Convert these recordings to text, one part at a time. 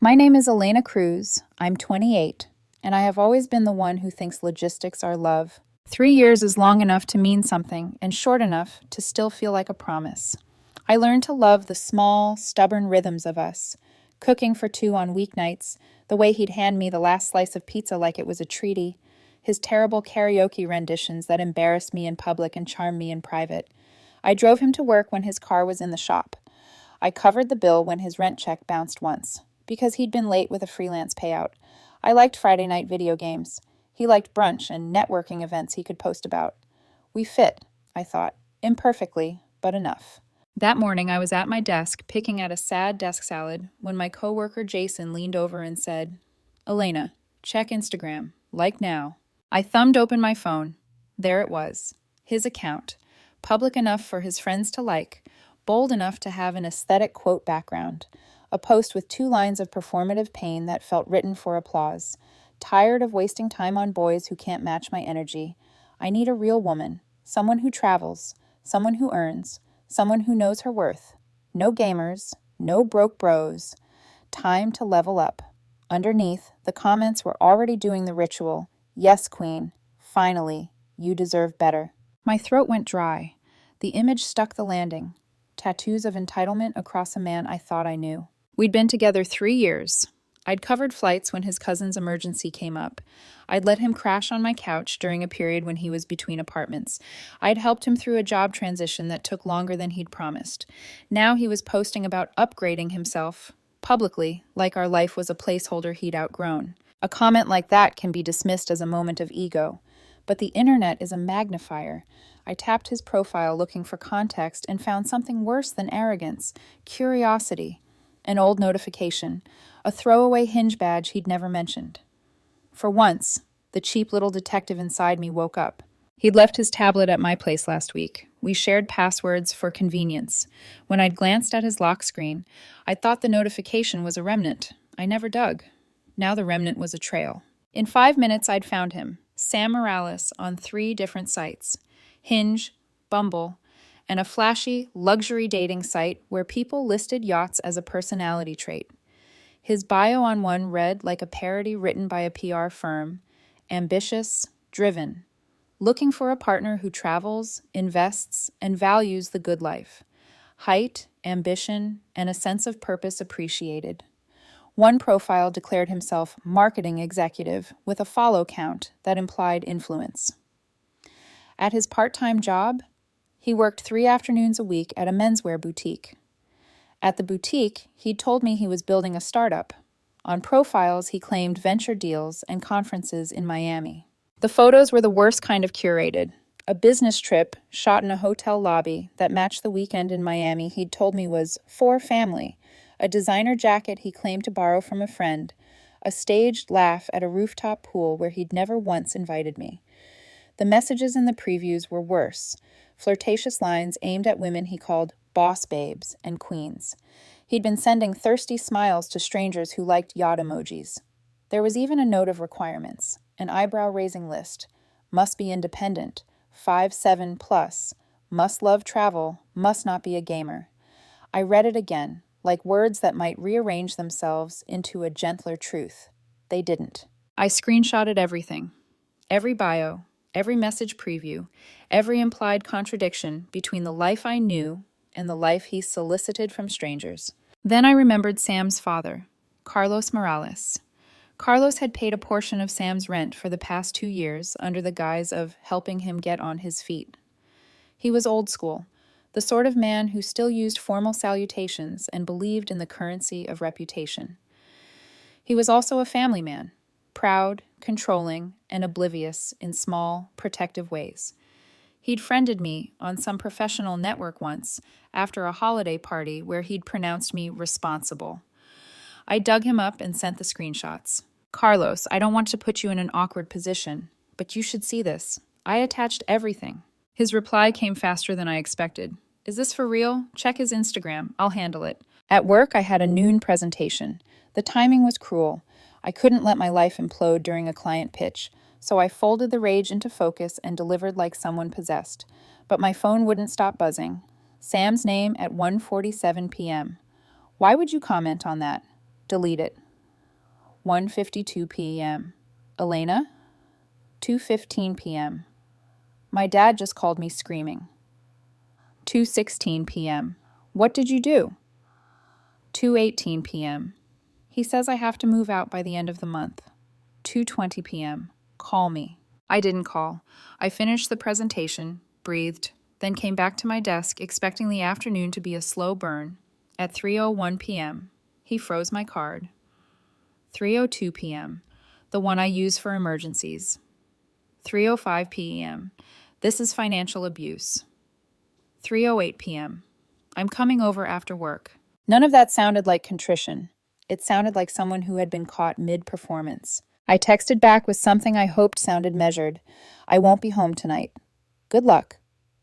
My name is Elena Cruz. I'm 28, and I have always been the one who thinks logistics are love. 3 years is long enough to mean something and short enough to still feel like a promise. I learned to love the small, stubborn rhythms of us. Cooking for two on weeknights, the way he'd hand me the last slice of pizza like it was a treaty, his terrible karaoke renditions that embarrassed me in public and charmed me in private. I drove him to work when his car was in the shop. I covered the bill when his rent check bounced once, because he'd been late with a freelance payout. I liked Friday night video games. He liked brunch and networking events he could post about. We fit, I thought, imperfectly, but enough. That morning, I was at my desk picking at a sad desk salad when my coworker Jason leaned over and said, "Elena, check Instagram. Like now." I thumbed open my phone. There it was, his account, public enough for his friends to like, bold enough to have an aesthetic quote background, a post with 2 lines of performative pain that felt written for applause. Tired of wasting time on boys who can't match my energy. I need a real woman, someone who travels, someone who earns, someone who knows her worth. No gamers, no broke bros. Time to level up. Underneath, the comments were already doing the ritual. Yes, queen. Finally, you deserve better. My throat went dry. The image stuck the landing. Tattoos of entitlement across a man I thought I knew. We'd been together 3 years. I'd covered flights when his cousin's emergency came up. I'd let him crash on my couch during a period when he was between apartments. I'd helped him through a job transition that took longer than he'd promised. Now he was posting about upgrading himself, publicly, like our life was a placeholder he'd outgrown. A comment like that can be dismissed as a moment of ego. But the internet is a magnifier. I tapped his profile looking for context and found something worse than arrogance, curiosity. An old notification, a throwaway Hinge badge he'd never mentioned. For once, the cheap little detective inside me woke up. He'd left his tablet at my place last week. We shared passwords for convenience. When I'd glanced at his lock screen, I thought the notification was a remnant. I never dug. Now the remnant was a trail. In 5 minutes, I'd found him, Sam Morales, on 3 different sites: Hinge, Bumble, and a flashy luxury dating site where people listed yachts as a personality trait. His bio on one read like a parody written by a PR firm: ambitious, driven, looking for a partner who travels, invests, and values the good life. Height, ambition, and a sense of purpose appreciated. One profile declared himself marketing executive with a follow count that implied influence. At his part-time job, he worked 3 afternoons a week at a menswear boutique. At the boutique, he'd told me he was building a startup. On profiles, he claimed venture deals and conferences in Miami. The photos were the worst kind of curated. A business trip shot in a hotel lobby that matched the weekend in Miami he'd told me was for family, a designer jacket he claimed to borrow from a friend, a staged laugh at a rooftop pool where he'd never once invited me. The messages in the previews were worse, flirtatious lines aimed at women he called boss babes and queens. He'd been sending thirsty smiles to strangers who liked yacht emojis. There was even a note of requirements, an eyebrow-raising list: must be independent, 5'7" plus, must love travel, must not be a gamer. I read it again, like words that might rearrange themselves into a gentler truth. They didn't. I screenshotted everything. Every bio, every message preview, every implied contradiction between the life I knew and the life he solicited from strangers. Then I remembered Sam's father, Carlos Morales. Carlos had paid a portion of Sam's rent for the past 2 years under the guise of helping him get on his feet. He was old school, the sort of man who still used formal salutations and believed in the currency of reputation. He was also a family man, proud, controlling, and oblivious in small, protective ways. He'd friended me on some professional network once after a holiday party where he'd pronounced me responsible. I dug him up and sent the screenshots. "Carlos, I don't want to put you in an awkward position, but you should see this. I attached everything." His reply came faster than I expected. "Is this for real? Check his Instagram. I'll handle it." At work, I had a noon presentation. The timing was cruel. I couldn't let my life implode during a client pitch, so I folded the rage into focus and delivered like someone possessed. But my phone wouldn't stop buzzing. Sam's name at 1:47 p.m. Why would you comment on that? Delete it. 1:52 p.m. Elena? 2:15 p.m. My dad just called me screaming. 2:16 p.m. What did you do? 2:18 p.m. He says I have to move out by the end of the month. 2:20 p.m. Call me. I didn't call. I finished the presentation, breathed, then came back to my desk expecting the afternoon to be a slow burn. At 3:01 p.m., he froze my card. 3:02 p.m., the one I use for emergencies. 3:05 p.m., this is financial abuse. 3:08 p.m., I'm coming over after work. None of that sounded like contrition. It sounded like someone who had been caught mid-performance. I texted back with something I hoped sounded measured. I won't be home tonight. Good luck.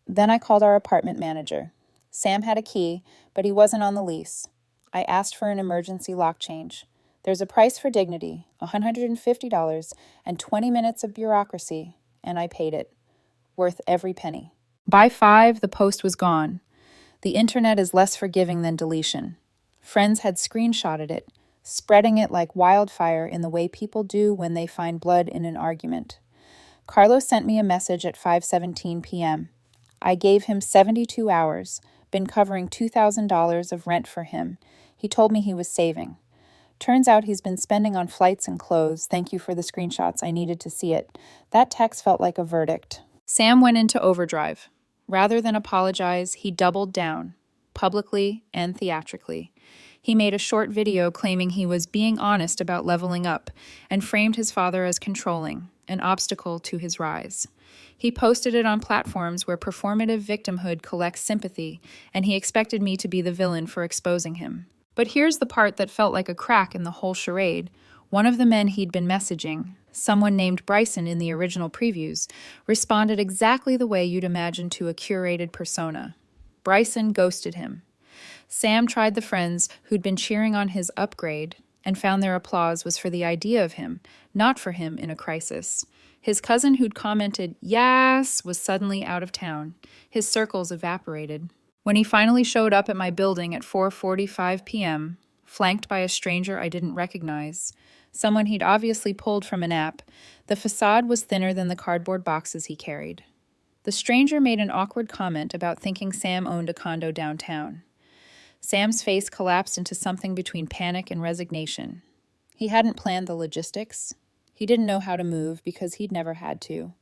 Then I called our apartment manager. Sam had a key, but he wasn't on the lease. I asked for an emergency lock change. There's a price for dignity, $150 and 20 minutes of bureaucracy, and I paid it. Worth every penny. By 5, the post was gone. The internet is less forgiving than deletion. Friends had screenshotted it, spreading it like wildfire in the way people do when they find blood in an argument. Carlos sent me a message at 5:17 p.m. I gave him 72 hours, been covering $2,000 of rent for him. He told me he was saving. Turns out he's been spending on flights and clothes. Thank you for the screenshots. I needed to see it. That text felt like a verdict. Sam went into overdrive. Rather than apologize, he doubled down, publicly and theatrically. He made a short video claiming he was being honest about leveling up and framed his father as controlling, an obstacle to his rise. He posted it on platforms where performative victimhood collects sympathy, and he expected me to be the villain for exposing him. But here's the part that felt like a crack in the whole charade. One of the men he'd been messaging, someone named Bryson in the original previews, responded exactly the way you'd imagine to a curated persona. Bryson ghosted him. Sam tried the friends who'd been cheering on his upgrade and found their applause was for the idea of him, not for him in a crisis. His cousin who'd commented, "Yes," was suddenly out of town. His circles evaporated. When he finally showed up at my building at 4:45 p.m., flanked by a stranger I didn't recognize, someone he'd obviously pulled from an app, the facade was thinner than the cardboard boxes he carried. The stranger made an awkward comment about thinking Sam owned a condo downtown. Sam's face collapsed into something between panic and resignation. He hadn't planned the logistics. He didn't know how to move because he'd never had to.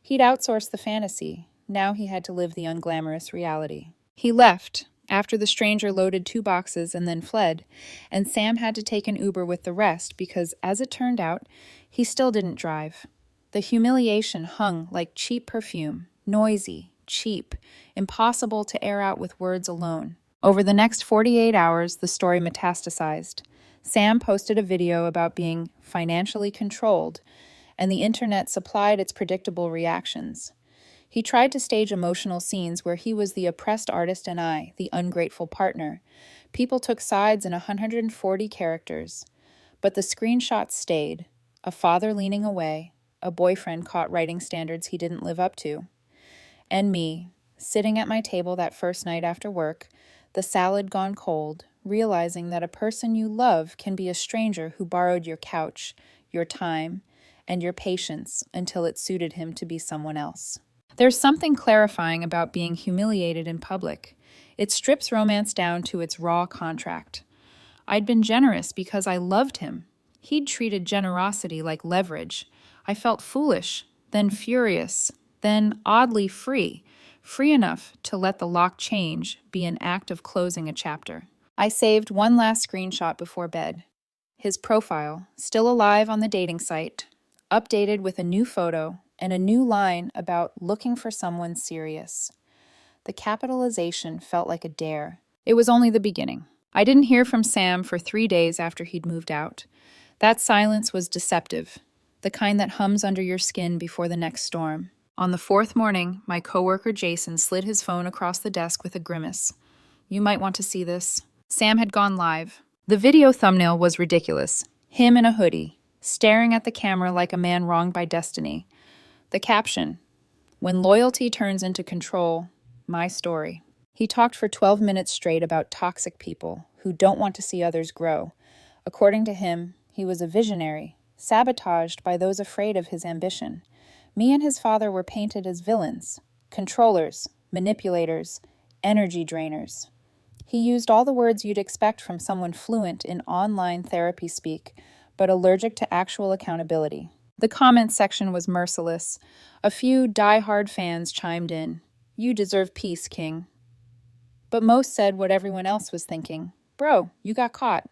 He'd outsourced the fantasy. Now he had to live the unglamorous reality. He left after the stranger loaded 2 boxes and then fled, and Sam had to take an Uber with the rest because, as it turned out, he still didn't drive. The humiliation hung like cheap perfume, noisy, cheap, impossible to air out with words alone. Over the next 48 hours, the story metastasized. Sam posted a video about being financially controlled, and the internet supplied its predictable reactions. He tried to stage emotional scenes where he was the oppressed artist and I, the ungrateful partner. People took sides in 140 characters. But the screenshots stayed. A father leaning away, a boyfriend caught writing standards he didn't live up to. And me, sitting at my table that first night after work, the salad gone cold, realizing that a person you love can be a stranger who borrowed your couch, your time, and your patience until it suited him to be someone else. There's something clarifying about being humiliated in public. It strips romance down to its raw contract. I'd been generous because I loved him. He'd treated generosity like leverage. I felt foolish, then furious, then oddly free enough to let the lock change be an act of closing a chapter. I saved one last screenshot before bed. His profile, still alive on the dating site, updated with a new photo and a new line about looking for someone serious. The capitalization felt like a dare. It was only the beginning. I didn't hear from Sam for 3 days after he'd moved out. That silence was deceptive, the kind that hums under your skin before the next storm. On the 4th morning, my coworker Jason slid his phone across the desk with a grimace. You might want to see this. Sam had gone live. The video thumbnail was ridiculous. Him in a hoodie, staring at the camera like a man wronged by destiny. The caption, "When loyalty turns into control, my story." He talked for 12 minutes straight about toxic people who don't want to see others grow. According to him, He was a visionary, sabotaged by those afraid of his ambition. Me and his father were painted as villains, controllers, manipulators, energy drainers. He used all the words you'd expect from someone fluent in online therapy speak, but allergic to actual accountability. The comments section was merciless. A few die-hard fans chimed in. "You deserve peace, King." But most said what everyone else was thinking. "Bro, you got caught."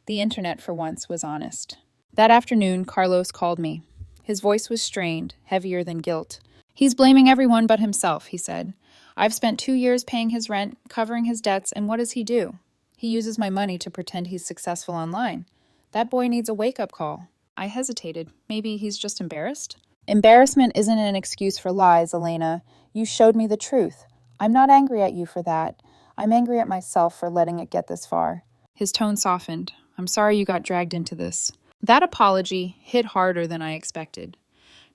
The internet, for once, was honest. That afternoon, Carlos called me. His voice was strained, heavier than guilt. "He's blaming everyone but himself," he said. "I've spent 2 years paying his rent, covering his debts, and what does he do? He uses my money to pretend he's successful online. That boy needs a wake-up call." I hesitated. Maybe he's just embarrassed? "Embarrassment isn't an excuse for lies, Elena. You showed me the truth. I'm not angry at you for that. I'm angry at myself for letting it get this far." His tone softened. "I'm sorry you got dragged into this." That apology hit harder than I expected.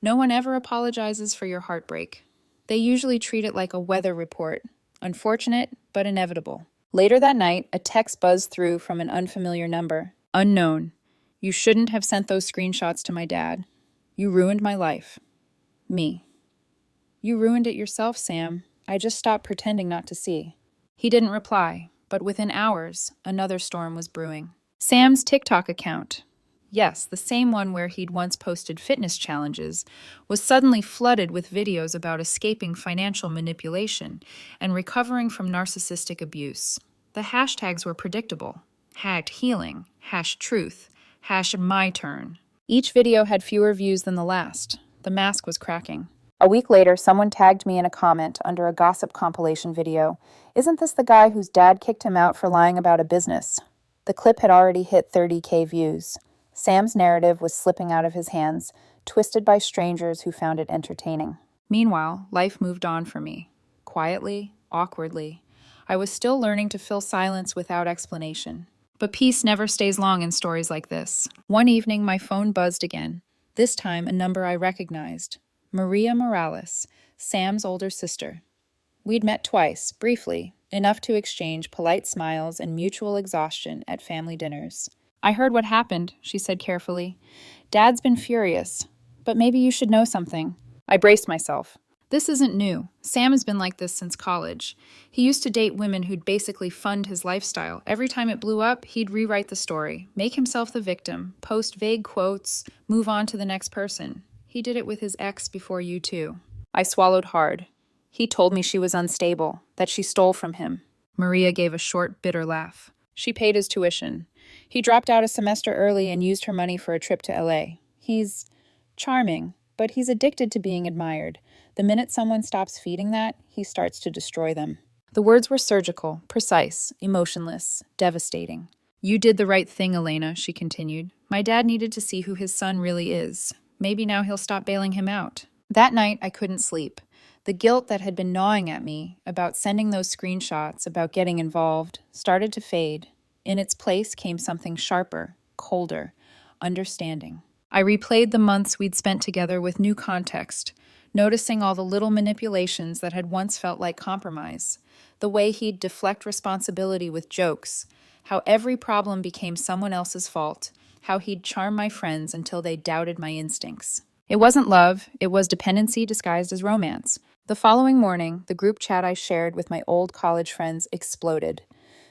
No one ever apologizes for your heartbreak. They usually treat it like a weather report. Unfortunate, but inevitable. Later that night, a text buzzed through from an unfamiliar number. "Unknown. You shouldn't have sent those screenshots to my dad. You ruined my life." Me. "You ruined it yourself, Sam. I just stopped pretending not to see." He didn't reply, but within hours, another storm was brewing. Sam's TikTok account, yes, the same one where he'd once posted fitness challenges, was suddenly flooded with videos about escaping financial manipulation and recovering from narcissistic abuse. The hashtags were predictable. #healing, #truth, #my turn. Each video had fewer views than the last. The mask was cracking. A week later, someone tagged me in a comment under a gossip compilation video. "Isn't this the guy whose dad kicked him out for lying about a business?" The clip had already hit 30K views. Sam's narrative was slipping out of his hands, twisted by strangers who found it entertaining. Meanwhile, life moved on for me. Quietly, awkwardly. I was still learning to fill silence without explanation. But peace never stays long in stories like this. One evening, my phone buzzed again. This time, a number I recognized. Maria Morales, Sam's older sister. We'd met twice, briefly, enough to exchange polite smiles and mutual exhaustion at family dinners. "I heard what happened," she said carefully. "Dad's been furious, but maybe you should know something." I braced myself. This isn't new. Sam has been like this since college. He used to date women who'd basically fund his lifestyle. Every time it blew up, he'd rewrite the story, make himself the victim, post vague quotes, move on to the next person. He did it with his ex before you too. I swallowed hard. He told me she was unstable, that she stole from him. Maria gave a short, bitter laugh. She paid his tuition. He dropped out a semester early and used her money for a trip to LA. He's charming, but he's addicted to being admired. The minute someone stops feeding that, he starts to destroy them. The words were surgical, precise, emotionless, devastating. "You did the right thing, Elena," she continued. "My dad needed to see who his son really is. Maybe now he'll stop bailing him out." That night, I couldn't sleep. The guilt that had been gnawing at me about sending those screenshots, about getting involved, started to fade. In its place came something sharper, colder, understanding. I replayed the months we'd spent together with new context, noticing all the little manipulations that had once felt like compromise, the way he'd deflect responsibility with jokes, how every problem became someone else's fault, how he'd charm my friends until they doubted my instincts. It wasn't love, it was dependency disguised as romance. The following morning, the group chat I shared with my old college friends exploded.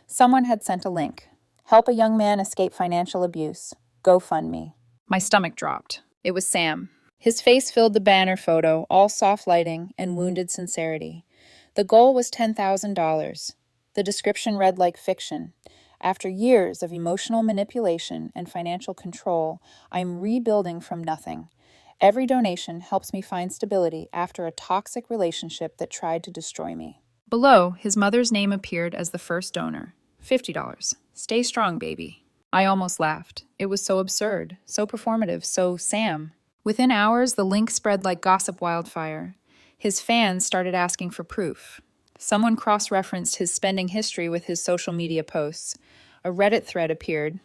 Someone had sent a link. "Help a young man escape financial abuse. GoFundMe." My stomach dropped. It was Sam. His face filled the banner photo, all soft lighting and wounded sincerity. The goal was $10,000. The description read like fiction. "After years of emotional manipulation and financial control, I'm rebuilding from nothing. Every donation helps me find stability after a toxic relationship that tried to destroy me." Below, his mother's name appeared as the first donor. $50. "Stay strong, baby." I almost laughed. It was so absurd, so performative, so Sam. Within hours, the link spread like gossip wildfire. His fans started asking for proof. Someone cross-referenced his spending history with his social media posts. A Reddit thread appeared,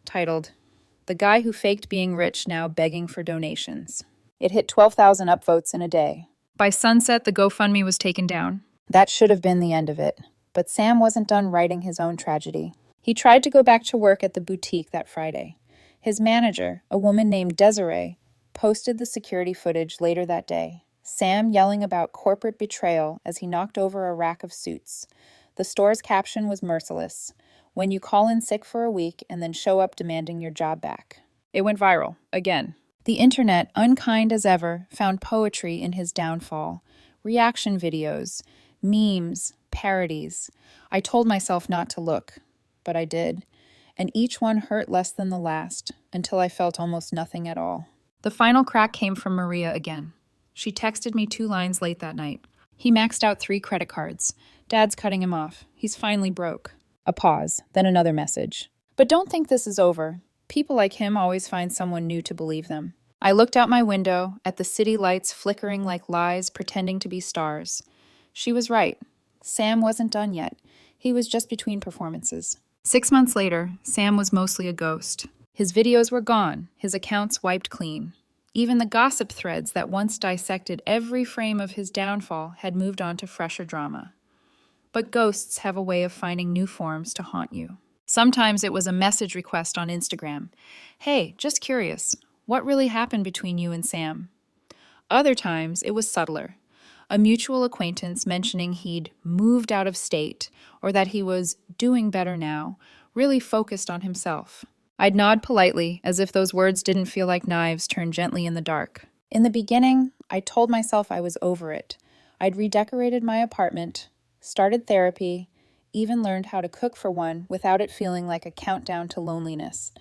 titled, "The Guy Who Faked Being Rich Now Begging for Donations." It hit 12,000 upvotes in a day. By sunset, the GoFundMe was taken down. That should have been the end of it. But Sam wasn't done writing his own tragedy. He tried to go back to work at the boutique that Friday. His manager, a woman named Desiree, posted the security footage later that day. Sam yelling about corporate betrayal as he knocked over a rack of suits. The store's caption was merciless: "When you call in sick for a week and then show up demanding your job back." It went viral, again. The internet, unkind as ever, found poetry in his downfall. Reaction videos, memes, parodies. I told myself not to look, but I did. And each one hurt less than the last, until I felt almost nothing at all. The final crack came from Maria again. She texted me 2 lines late that night. "He maxed out 3 credit cards. Dad's cutting him off. He's finally broke." A pause, then another message. "But don't think this is over. People like him always find someone new to believe them." I looked out my window, at the city lights flickering like lies pretending to be stars. She was right. Sam wasn't done yet. He was just between performances. 6 months later, Sam was mostly a ghost. His videos were gone, his accounts wiped clean. Even the gossip threads that once dissected every frame of his downfall had moved on to fresher drama. But ghosts have a way of finding new forms to haunt you. Sometimes it was a message request on Instagram. "Hey, just curious, what really happened between you and Sam?" Other times it was subtler. A mutual acquaintance mentioning he'd moved out of state or that he was doing better now, really focused on himself. I'd nod politely, as if those words didn't feel like knives turned gently in the dark. In the beginning, I told myself I was over it. I'd redecorated my apartment, started therapy, even learned how to cook for one without it feeling like a countdown to loneliness.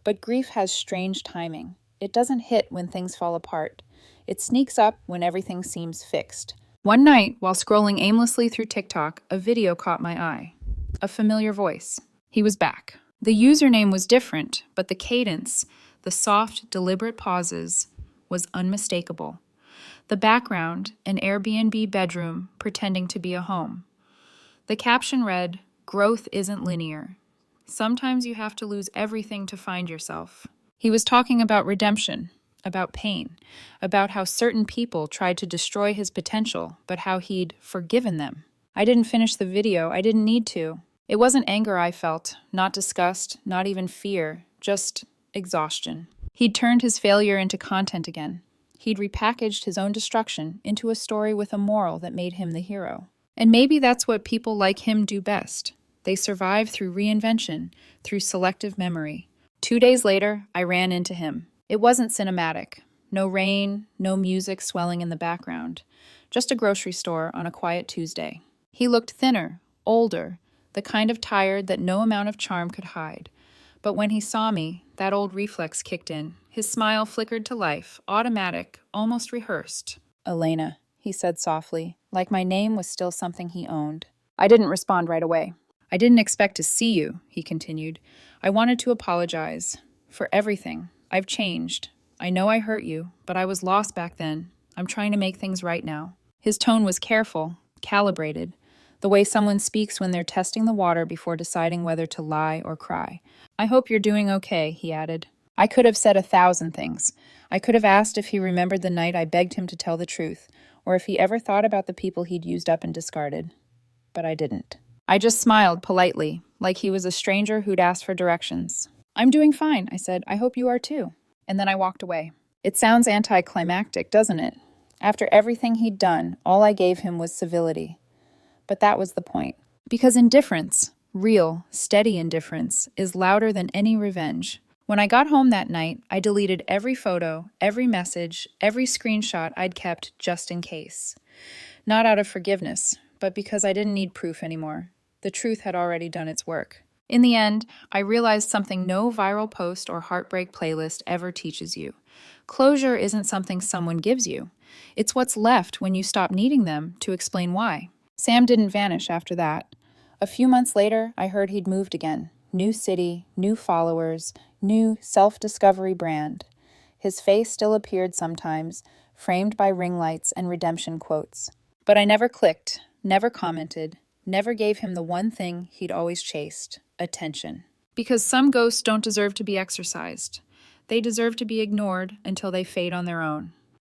But grief has strange timing. It doesn't hit when things fall apart. It sneaks up when everything seems fixed. One night, while scrolling aimlessly through TikTok, a video caught my eye. A familiar voice. He was back. The username was different, but the cadence, the soft, deliberate pauses, was unmistakable. The background, an Airbnb bedroom pretending to be a home. The caption read, "Growth isn't linear. Sometimes you have to lose everything to find yourself." He was talking about redemption, about pain, about how certain people tried to destroy his potential, but how he'd forgiven them. I didn't finish the video. I didn't need to. It wasn't anger I felt, not disgust, not even fear, just exhaustion. He'd turned his failure into content again. He'd repackaged his own destruction into a story with a moral that made him the hero. And maybe that's what people like him do best. They survive through reinvention, through selective memory. 2 days later, I ran into him. It wasn't cinematic. No rain, no music swelling in the background. Just a grocery store on a quiet Tuesday. He looked thinner, older, the kind of tired that no amount of charm could hide. But when he saw me, that old reflex kicked in. His smile flickered to life, automatic, almost rehearsed. "Elena," he said softly, like my name was still something he owned. I didn't respond right away. "I didn't expect to see you," he continued. "I wanted to apologize. For everything. I've changed. I know I hurt you, but I was lost back then. I'm trying to make things right now." His tone was careful, calibrated, the way someone speaks when they're testing the water before deciding whether to lie or cry. "I hope you're doing okay," he added. I could have said 1,000 things. I could have asked if he remembered the night I begged him to tell the truth, or if he ever thought about the people he'd used up and discarded. But I didn't. I just smiled politely, like he was a stranger who'd asked for directions. "I'm doing fine," I said. "I hope you are too." And then I walked away. It sounds anticlimactic, doesn't it? After everything he'd done, all I gave him was civility. But that was the point. Because indifference, real, steady indifference, is louder than any revenge. When I got home that night, I deleted every photo, every message, every screenshot I'd kept just in case. Not out of forgiveness, but because I didn't need proof anymore. The truth had already done its work. In the end, I realized something no viral post or heartbreak playlist ever teaches you. Closure isn't something someone gives you. It's what's left when you stop needing them to explain why. Sam didn't vanish after that. A few months later, I heard he'd moved again. New city, new followers, new self-discovery brand. His face still appeared sometimes, framed by ring lights and redemption quotes. But I never clicked, never commented, never gave him the one thing he'd always chased: attention. Because some ghosts don't deserve to be exorcised. They deserve to be ignored until they fade on their own.